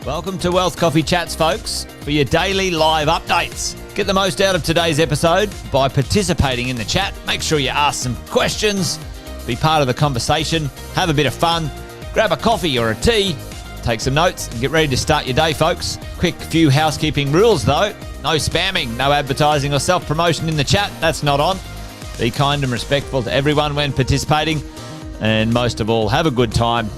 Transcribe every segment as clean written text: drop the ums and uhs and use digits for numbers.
Welcome to Wealth Coffee Chats, folks, for your daily live updates. Get the most out of today's episode by participating in the chat. Make sure you ask some questions, be part of the conversation, have a bit of fun, grab a coffee or a tea, take some notes, and get ready to start your day, folks. Quick few housekeeping rules, though. No spamming, no advertising or self-promotion in the chat. That's not on. Be kind and respectful to everyone when participating. And most of all, have a good time.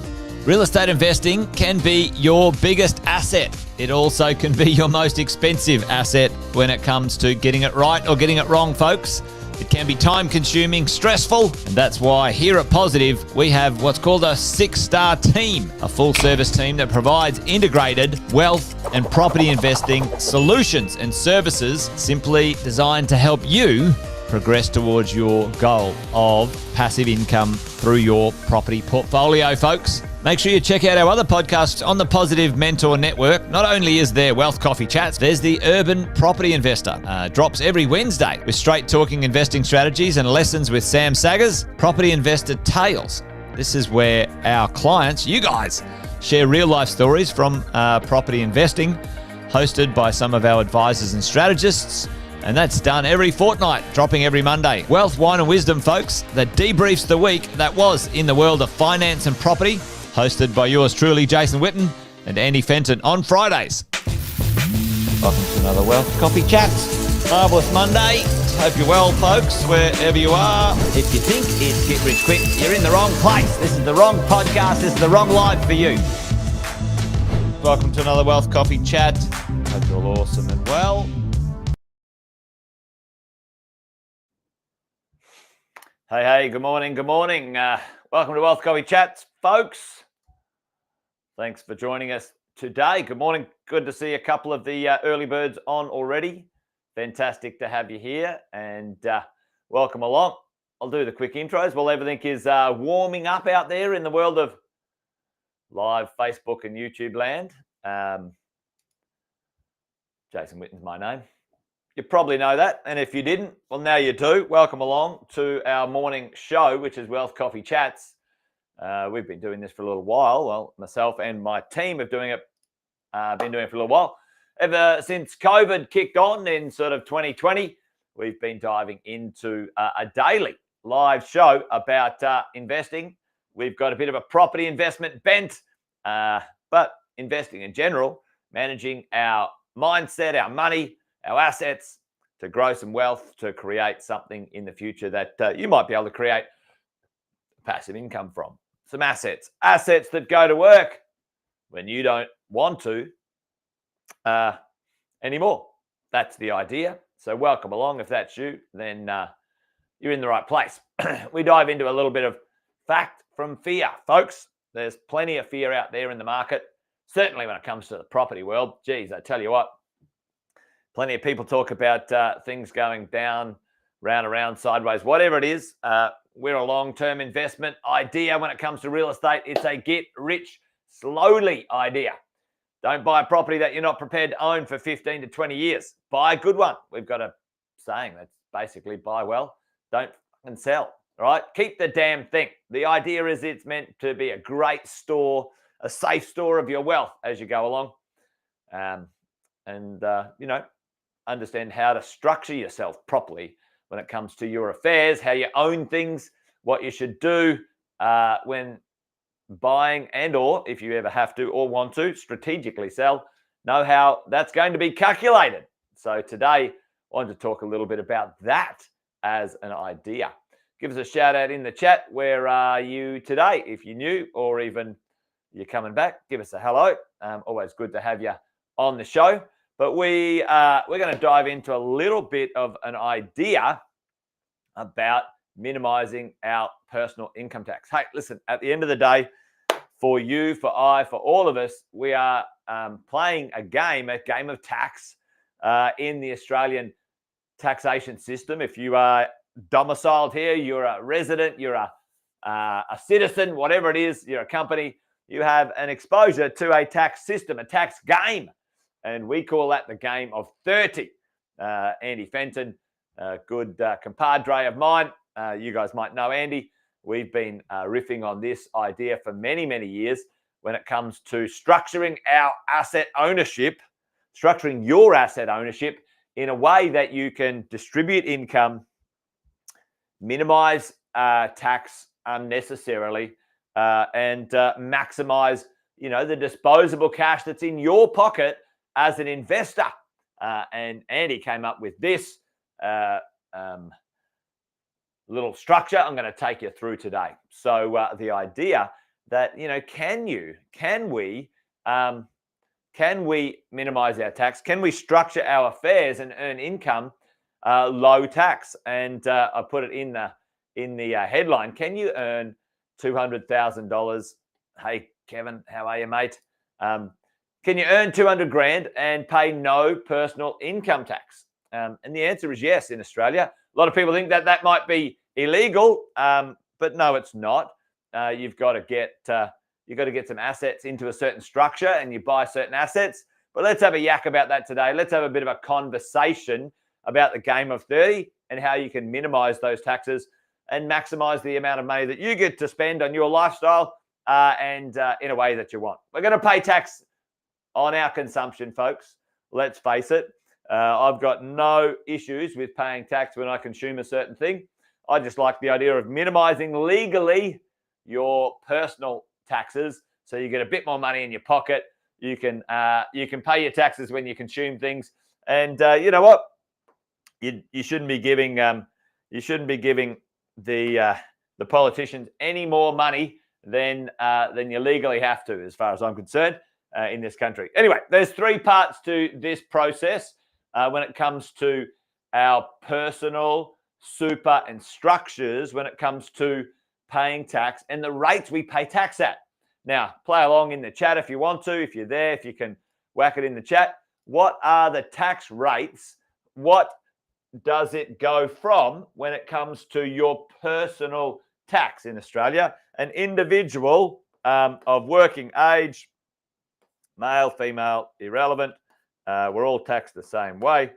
Real estate investing can be your biggest asset. It also can be your most expensive asset when it comes to getting it right or getting it wrong, folks. It can be time-consuming, stressful, and that's why here at Positive, we have what's called a 6-star team, a full-service team that provides integrated wealth and property investing solutions and services simply designed to help you progress towards your goal of passive income through your property portfolio, folks. Make sure you check out our other podcasts on the Positive Mentor Network. Not only is there Wealth Coffee Chats, there's the Urban Property Investor. Drops every Wednesday with straight talking investing strategies and lessons with Sam Saggers. Property Investor Tales. This is where our clients, you guys, share real life stories from property investing, hosted by some of our advisors and strategists. And that's done every fortnight, dropping every Monday. Wealth, Wine and Wisdom, folks, that debriefs the week that was in the world of finance and property, hosted by yours truly, Jason Witten and Andy Fenton on Fridays. Welcome to another Wealth Coffee Chat. Marvellous Monday. Hope you're well, folks, wherever you are. If you think it's Get Rich Quick, you're in the wrong place. This is the wrong podcast. This is the wrong live for you. Welcome to another Wealth Coffee Chat. Hope you're all awesome and well. Hey, good morning. Welcome to Wealth Coffee Chats, folks. Thanks for joining us today. Good morning. Good to see a couple of the early birds on already. Fantastic to have you here and welcome along. I'll do the quick intros while everything is warming up out there in the world of live Facebook and YouTube land. Jason Witten's my name. You probably know that, and if you didn't, well, now you do. Welcome along to our morning show, which is Wealth Coffee Chats. We've been doing this for a little while. Well, myself and my team have been doing it for a little while. Ever since COVID kicked on in sort of 2020, we've been diving into a daily live show about investing. We've got a bit of a property investment bent, but investing in general, managing our mindset, our money, our assets to grow some wealth, to create something in the future that you might be able to create passive income from. Some assets that go to work when you don't want to anymore. That's the idea. So welcome along. If that's you, then you're in the right place. We dive into a little bit of fact from fear, folks. There's plenty of fear out there in the market, certainly when it comes to the property world. Geez, I tell you what, plenty of people talk about things going down, round, around, sideways, whatever it is. We're a long-term investment idea when it comes to real estate. It's a get rich slowly idea. Don't buy a property that you're not prepared to own for 15 to 20 years. Buy a good one. We've got a saying that's basically buy well, don't fucking sell, right? Keep the damn thing. The idea is it's meant to be a great store, a safe store of your wealth as you go along. Understand how to structure yourself properly when it comes to your affairs, how you own things, what you should do when buying and or if you ever have to or want to strategically sell, know how that's going to be calculated. So today, I wanted to talk a little bit about that as an idea. Give us a shout out in the chat. Where are you today? If you're new or even you're coming back, give us a hello. Always good to have you on the show. But we're going to dive into a little bit of an idea about minimizing our personal income tax. Hey, listen, at the end of the day, for you, for I, for all of us, we are playing a game of tax in the Australian taxation system. If you are domiciled here, you're a resident, you're a citizen, whatever it is, you're a company, you have an exposure to a tax system, a tax game. And we call that the game of 30. Andy Fenton, a good compadre of mine. You guys might know Andy. We've been riffing on this idea for many, many years. when it comes to structuring our asset ownership, structuring your asset ownership in a way that you can distribute income, minimize tax unnecessarily, and maximize, the disposable cash that's in your pocket as an investor. And Andy came up with this little structure I'm going to take you through today. So the idea that, can we minimize our tax? Can we structure our affairs and earn income low tax? And I put it in the headline. Can you earn $200,000? Hey, Kevin, how are you, mate? Can you earn 200 grand and pay no personal income tax? And the answer is yes in Australia. A lot of people think that might be illegal, but no, it's not. You've got to get some assets into a certain structure, and you buy certain assets. But let's have a yak about that today. Let's have a bit of a conversation about the game of 30 and how you can minimize those taxes and maximize the amount of money that you get to spend on your lifestyle and in a way that you want. We're going to pay tax on our consumption, folks. Let's face it. I've got no issues with paying tax when I consume a certain thing. I just like the idea of minimizing legally your personal taxes, so you get a bit more money in your pocket. You can pay your taxes when you consume things, and you know what? You shouldn't be giving the politicians any more money than you legally have to, as far as I'm concerned, in this country. Anyway, there's three parts to this process when it comes to our personal, super, and structures when it comes to paying tax and the rates we pay tax at. Now, play along in the chat if you want to, if you're there, if you can whack it in the chat. What are the tax rates? What does it go from when it comes to your personal tax in Australia? An individual of working age, male, female, irrelevant, we're all taxed the same way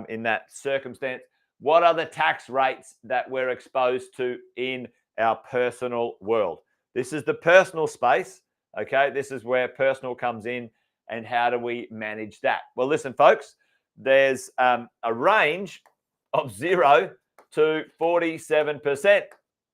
in that circumstance. What are the tax rates that we're exposed to in our personal world? This is the personal space, okay? This is where personal comes in, and how do we manage that? Well, listen, folks, there's a range of 0 to 47%.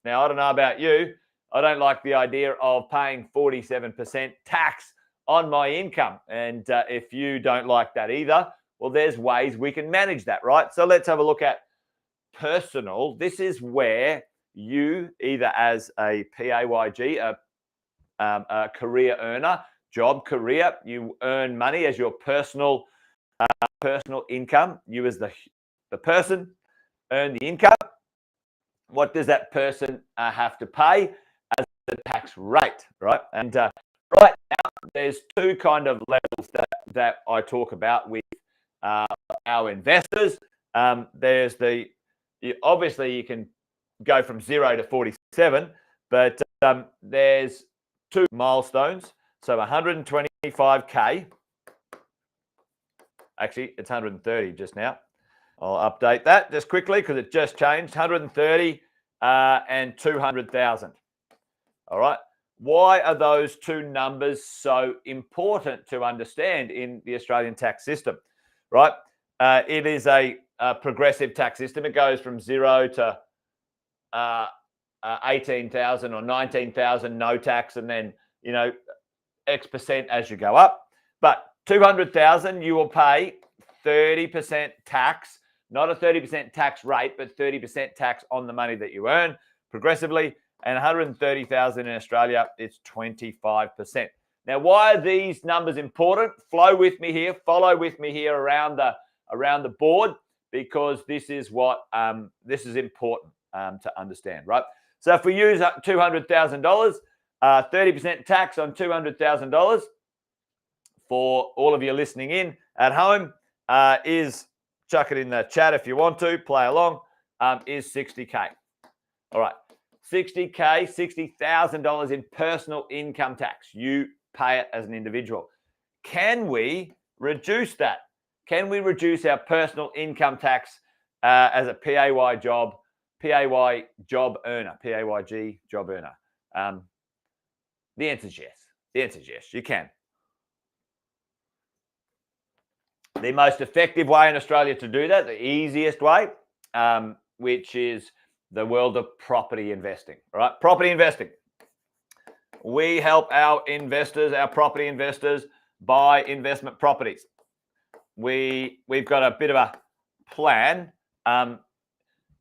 Now, I don't know about you. I don't like the idea of paying 47% tax on my income. And if you don't like that either, well, there's ways we can manage that, right? So let's have a look at personal. This is where you, either as a PAYG, a career earner, job career, you earn money as your personal income. You as the person earn the income. What does that person have to pay as the tax rate, right? And right now, there's two kind of levels that I talk about with our investors. There's obviously you can go from 0 to 47, but there's two milestones. So 125K. Actually, it's 130 just now. I'll update that just quickly because it just changed. 130 and 200,000. All right. Why are those two numbers so important to understand in the Australian tax system? Right. It is a progressive tax system. It goes from 0 to 18,000 or 19,000 no tax, and then X percent as you go up. But 200,000, you will pay 30% tax, not a 30% tax rate, but 30% tax on the money that you earn progressively. And 130,000 in Australia, it's 25%. Now, why are these numbers important? Flow with me here, follow with me here around the board, because this is this is important to understand, right? So if we use $200,000, 30% tax on $200,000 for all of you listening in at home is, chuck it in the chat if you want to, play along, is 60K. All right, 60K, $60,000 in personal income tax. You pay it as an individual. Can we reduce that? Can we reduce our personal income tax as a PAYG job earner, PAYG job earner? The answer is yes. The answer is yes, you can. The most effective way in Australia to do that, the easiest way, which is the world of property investing, right? Property investing. We help our investors, our property investors, buy investment properties. We've got a bit of a plan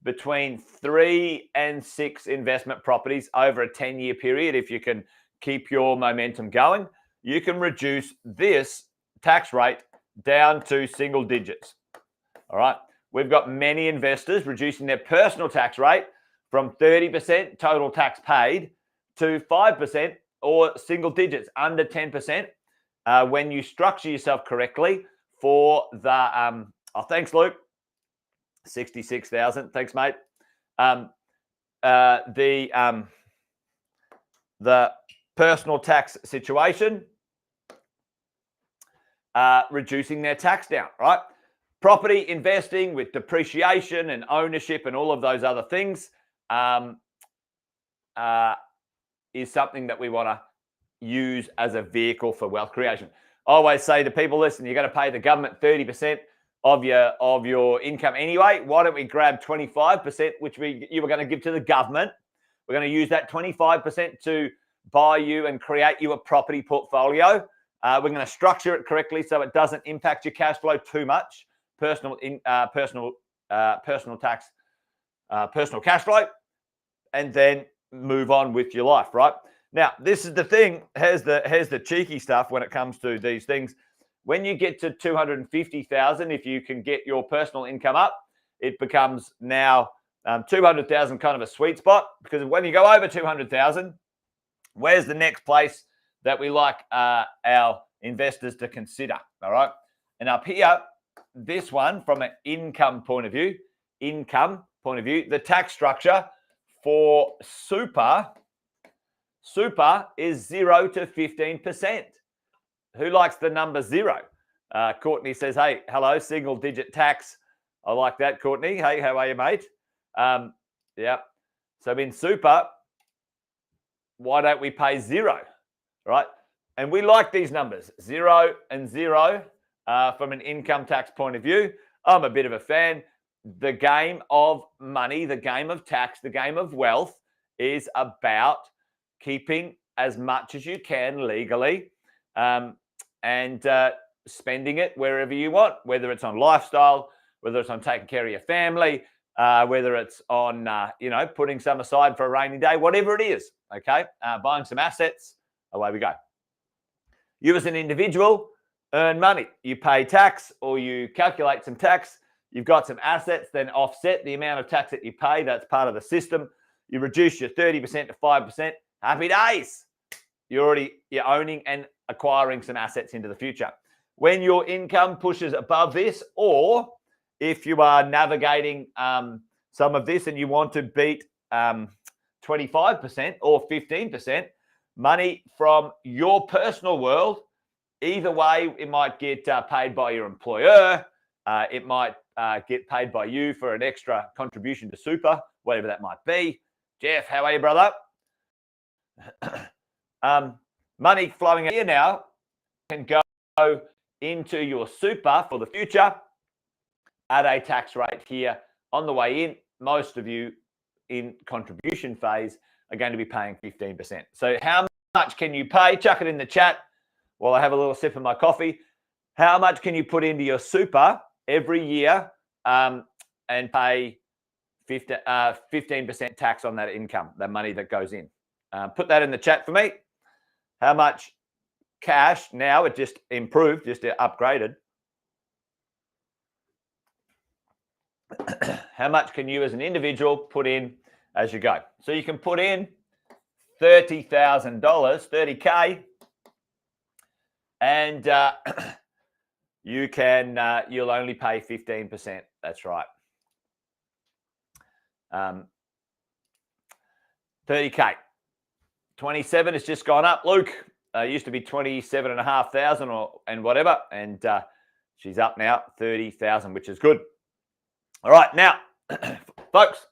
between 3 and 6 investment properties over a 10-year period. If you can keep your momentum going, you can reduce this tax rate down to single digits. All right. We've got many investors reducing their personal tax rate from 30% total tax paid to 5% or single digits, under 10%, when you structure yourself correctly for the thanks, Luke. 66,000. Thanks, mate. The personal tax situation, reducing their tax down, right? Property investing with depreciation and ownership and all of those other things is something that we want to use as a vehicle for wealth creation. I always say to people, listen, you're going to pay the government 30% of your income anyway. Why don't we grab 25%, which you were going to give to the government? We're going to use that 25% to buy you and create you a property portfolio. We're going to structure it correctly so it doesn't impact your cash flow too much. Personal tax, personal cash flow, and then move on with your life, right? Now, this is the thing. Here's the cheeky stuff when it comes to these things. When you get to 250,000, if you can get your personal income up, it becomes now 200,000 kind of a sweet spot, because when you go over 200,000, where's the next place that we like our investors to consider? All right. And up here, this one from an income point of view, the tax structure for super is 0 to 15%. Who likes the number 0? Courtney says, hey, hello, single digit tax. I like that, Courtney. Hey, how are you, mate? Yeah. So in super, why don't we pay 0, right? And we like these numbers, 0 and 0 from an income tax point of view. I'm a bit of a fan. The game of money, the game of tax, the game of wealth is about keeping as much as you can legally and spending it wherever you want, whether it's on lifestyle, whether it's on taking care of your family, whether it's on, putting some aside for a rainy day, whatever it is, okay? Buying some assets, away we go. You as an individual earn money. You pay tax or you calculate some tax. You've got some assets, then offset the amount of tax that you pay. That's part of the system. You reduce your 30% to 5%. Happy days. You're owning and acquiring some assets into the future. When your income pushes above this, or if you are navigating some of this and you want to beat 25% or 15%, money from your personal world, either way, it might get paid by your employer. It might get paid by you for an extra contribution to super, whatever that might be. Jeff, how are you, brother? Money flowing here now can go into your super for the future at a tax rate here on the way in. Most of you in contribution phase are going to be paying 15%. So how much can you pay? Chuck it in the chat while I have a little sip of my coffee. How much can you put into your super every year and pay 15% tax on that income, that money that goes in? Put that in the chat for me. How much cash now? It just improved, just upgraded. How much can you as an individual put in as you go? So you can put in $30,000, 30K, and you'll only pay 15%. That's right. 30K. 27 has just gone up. Luke used to be 27,500 and whatever, and she's up now 30,000, which is good. All right, now, folks,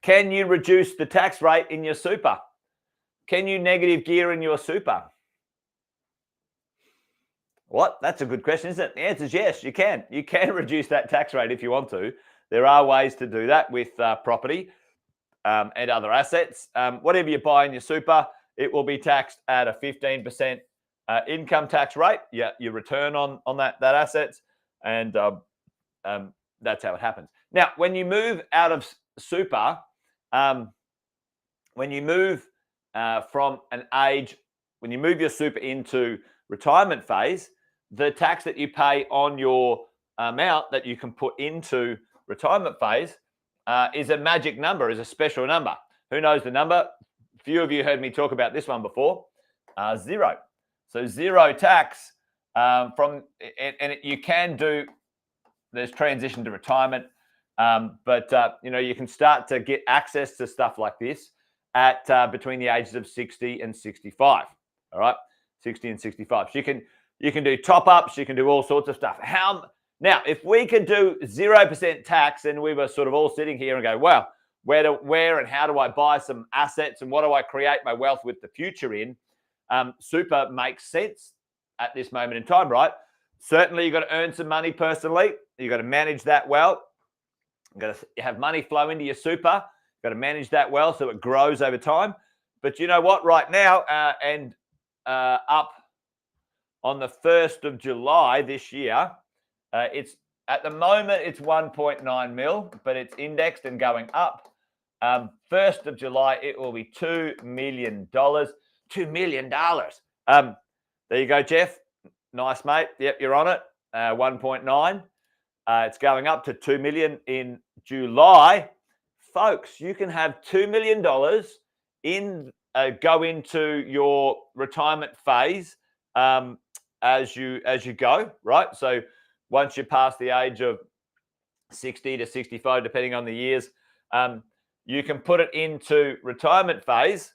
can you reduce the tax rate in your super? Can you negative gear in your super? What? That's a good question, isn't it? The answer is yes, you can. You can reduce that tax rate if you want to. There are ways to do that with property and other assets. Whatever you buy in your super, it will be taxed at a 15% income tax rate. Yeah, your return on that assets, and that's how it happens. Now, when you move out of super, when you move from an age, when you move your super into retirement phase, the tax that you pay on your amount that you can put into retirement phase is a magic number, is a special number. Who knows the number? A few of you heard me talk about this one before. Zero. So zero tax you can do. There's transition to retirement, but you can start to get access to stuff like this at between the ages of 60 and 65. All right, 60 and 65. So you can do top ups, you can do all sorts of stuff. Now, if we could do 0% tax, and we were sort of all sitting here and go, well, where and how do I buy some assets, and what do I create my wealth with the future in? Super makes sense at this moment in time, right? Certainly, you've got to earn some money personally. You've got to manage that well. You've got to have money flow into your super. You've got to manage that well so it grows over time. But you know what? Right now, up on the 1st of July this year, it's at the moment it's 1.9 mil, but it's indexed and going up. 1st of July, it will be $2 million. $2 million. There you go, Jeff. Nice, mate. Yep, you're on it. 1.9. It's going up to 2 million in July. Folks, you can have $2 million go into your retirement phase as you go, right? So once you pass the age of 60 to 65, depending on the years, you can put it into retirement phase.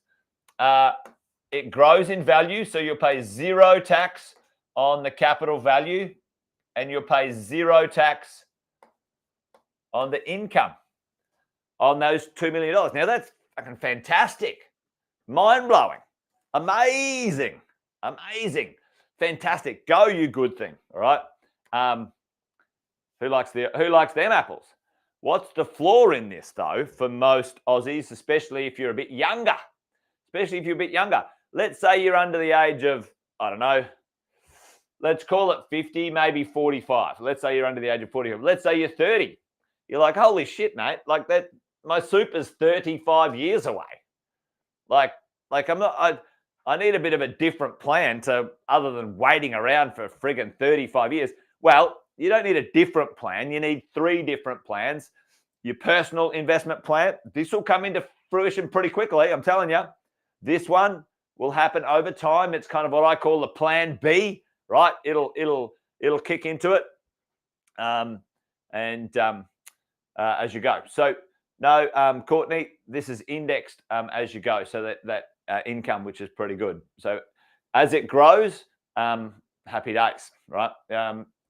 It grows in value, so you'll pay zero tax on the capital value, and you'll pay zero tax on the income on those $2 million. Now, that's fucking fantastic. Mind-blowing. Amazing. Fantastic. Go, you good thing. All right. Who likes them apples? What's the flaw in this, though, for most Aussies, especially if you're a bit younger? Let's say you're under the age of, I don't know, let's call it 50, maybe 45. Let's say you're under the age of 45. Let's say you're 30. You're like, holy shit, mate. Like that, my super's 35 years away. Like I need a bit of a different plan other than waiting around for friggin' 35 years. Well, you don't need a different plan. You need 3 different plans. Your personal investment plan, this will come into fruition pretty quickly. I'm telling you, this one will happen over time. It's kind of what I call the plan B, right? It'll kick into it, as you go. So no, Courtney, this is indexed as you go. So that income, which is pretty good. So as it grows, happy days, right?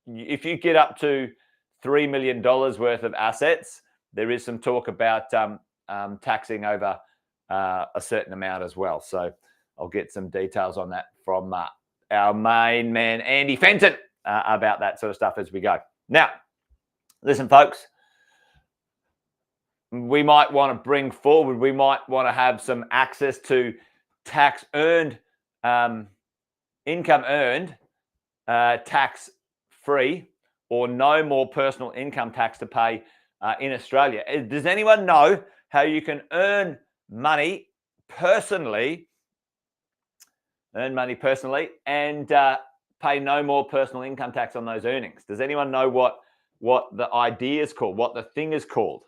If you get up to $3 million worth of assets, there is some talk about taxing over a certain amount as well. So I'll get some details on that from our main man, Andy Fenton, about that sort of stuff as we go. Now, listen, folks, we might want to bring forward, we might want to have some access to tax earned, income earned, tax free, or no more personal income tax to pay in Australia. Does anyone know how you can earn money personally and pay no more personal income tax on those earnings? Does anyone know what the idea is called, what the thing is called?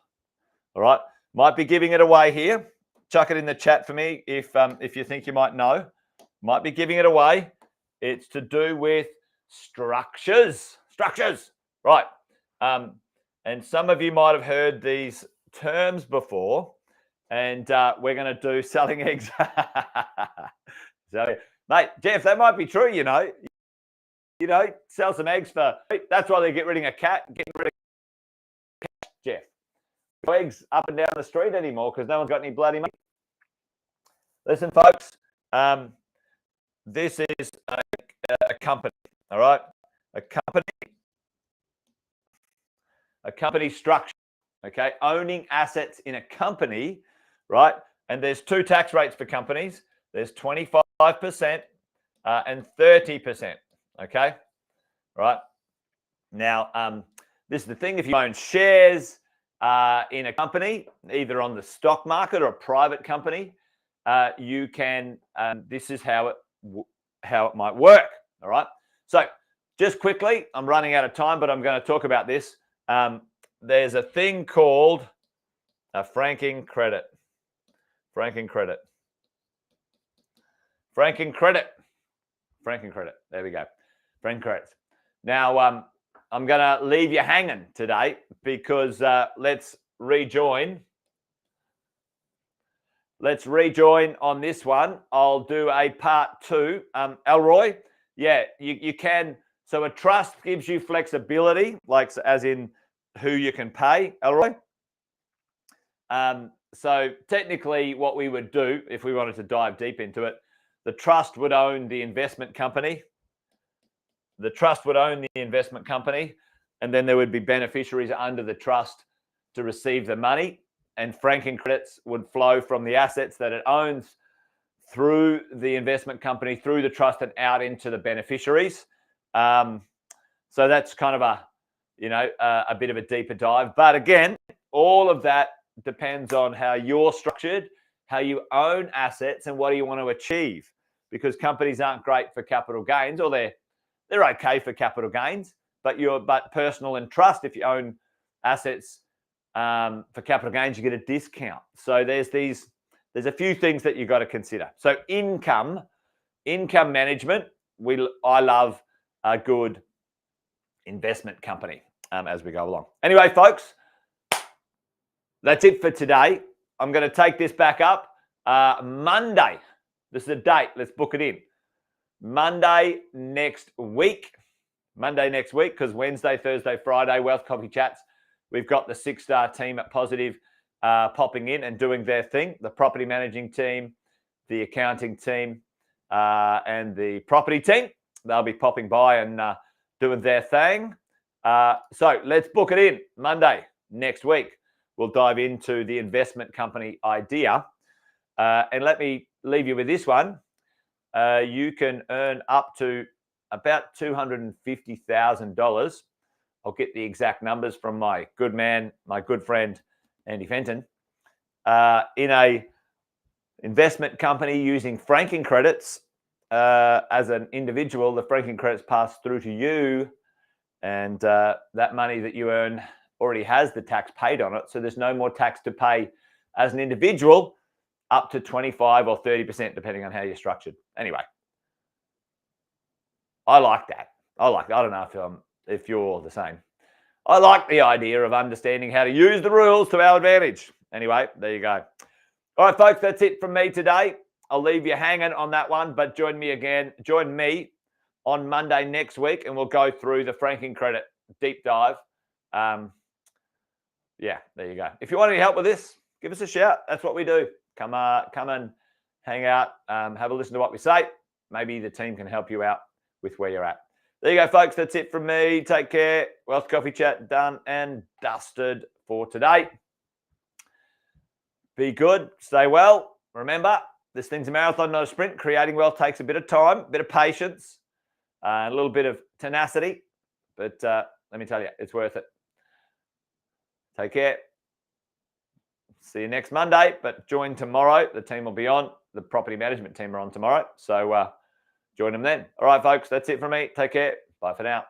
All right, might be giving it away here. Chuck it in the chat for me if you think you might know. Might be giving it away. It's to do with structures, right? And some of you might have heard these terms before, and we're going to do selling eggs. So, mate, Jeff, that might be true. You know, sell some eggs for. That's why they're getting rid of cash, Jeff. No eggs up and down the street anymore because no one's got any bloody money. Listen, folks, this is a company, all right? company structure, okay? Owning assets in a company, right? And there's two tax rates for companies. There's 25% and 30%, okay? Right? Now, this is the thing. If you own shares in a company, either on the stock market or a private company, you can, this is how it might work, all right? So just quickly, I'm running out of time, but I'm going to talk about this. There's a thing called a franking credit. Franking credit. Franking credit. Franking credit. There we go. Franking credits. Now, I'm going to leave you hanging today because let's rejoin. Let's rejoin on this one. I'll do a part 2. Elroy, yeah, you can. So a trust gives you flexibility, like as in who you can pay, Elroy. So technically what we would do if we wanted to dive deep into it, the trust would own the investment company. The trust would own the investment company, and then there would be beneficiaries under the trust to receive the money, and franking credits would flow from the assets that it owns through the investment company, through the trust, and out into the beneficiaries. So that's kind of a bit of a deeper dive. But again, all of that depends on how you're structured, how you own assets, and what do you want to achieve. Because companies aren't great for capital gains, or they're okay for capital gains, but personal and trust, if you own assets for capital gains, you get a discount. So there's a few things that you've got to consider. So income management, I love a good investment company as we go along. Anyway, folks, that's it for today. I'm going to take this back up Monday. This is a date. Let's book it in. Monday next week, because Wednesday, Thursday, Friday, Wealth Coffee Chats, we've got the 6-star team at Positive popping in and doing their thing, the property managing team, the accounting team, and the property team. They'll be popping by and doing their thing. So let's book it in Monday next week. We'll dive into the investment company idea. And let me leave you with this one. You can earn up to about $250,000. I'll get the exact numbers from my good man, my good friend, Andy Fenton. In a investment company using franking credits, as an individual, the franking credits pass through to you, and that money that you earn already has the tax paid on it. So there's no more tax to pay as an individual, up to 25 or 30%, depending on how you're structured. Anyway, I like that. I don't know if you're the same. I like the idea of understanding how to use the rules to our advantage. Anyway, there you go. All right, folks, that's it from me today. I'll leave you hanging on that one, but join me on Monday next week, and we'll go through the franking credit deep dive. Yeah, there you go. If you want any help with this, give us a shout. That's what we do. Come and hang out, have a listen to what we say. Maybe the team can help you out with where you're at. There you go, folks. That's it from me. Take care. Wealth Coffee Chat done and dusted for today. Be good. Stay well. Remember, this thing's a marathon, not a sprint. Creating wealth takes a bit of time, a bit of patience, a little bit of tenacity. But let me tell you, it's worth it. Take care. See you next Monday, but join tomorrow. The team will be on. The property management team are on tomorrow. So join them then. All right, folks, that's it from me. Take care. Bye for now.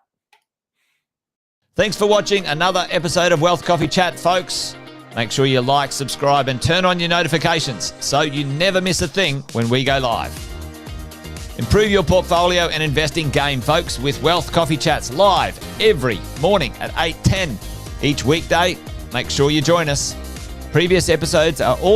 Thanks for watching another episode of Wealth Coffee Chat, folks. Make sure you like, subscribe, and turn on your notifications so you never miss a thing when we go live. Improve your portfolio and investing game, folks, with Wealth Coffee Chats live every morning at 8:10 each weekday. Make sure you join us. Previous episodes are all